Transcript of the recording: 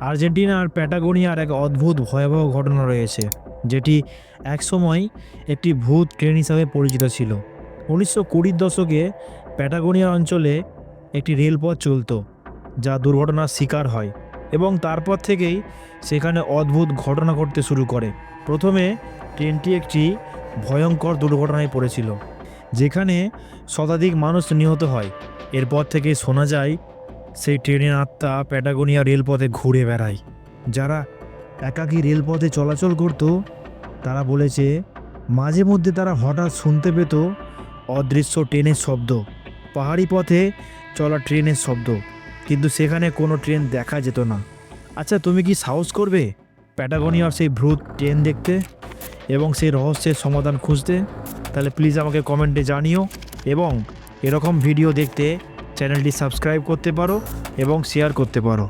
Argentina আর প্যাটাগোনিয়ার এক অদ্ভুত ভয়াবহ ঘটনা রয়েছে, যেটি একসময় একটি ভূত ট্রেন হিসাবে পরিচিত ছিল। 1920-এর দশকে প্যাটাগোনিয়া অঞ্চলে একটি রেলপথ চলত, যা দুর্ঘটনার শিকার হয় এবং তারপর থেকেই সেখানে অদ্ভুত ঘটনা ঘটতে শুরু করে। প্রথমে ট্রেনটি একটি ভয়ঙ্কর দুর্ঘটনায় পড়েছিল, যেখানে শতাধিক মানুষ নিহত হয়। এরপর থেকে শোনা যায় সেই ট্রেনের আত্মা প্যাটাগোনিয়া রেলপথে ঘুরে বেড়ায়। যারা একাকী রেলপথে চলাচল করত তারা বলেছে মাঝে মধ্যে তারা হঠাৎ শুনতে পেত অদৃশ্য ট্রেনের শব্দ, পাহাড়ি পথে চলা ট্রেনের শব্দ, কিন্তু সেখানে কোনো ট্রেন দেখা যেত না। আচ্ছা, তুমি কি সাহস করবে প্যাটাগোনিয়ার সেই ভূত ট্রেন দেখতে এবং সেই রহস্যের সমাধান খুঁজতে? তাহলে প্লিজ আমাকে কমেন্টে জানিও, এবং এরকম ভিডিও দেখতে চ্যানেলটি সাবস্ক্রাইব করতে পারো এবং শেয়ার করতে পারো।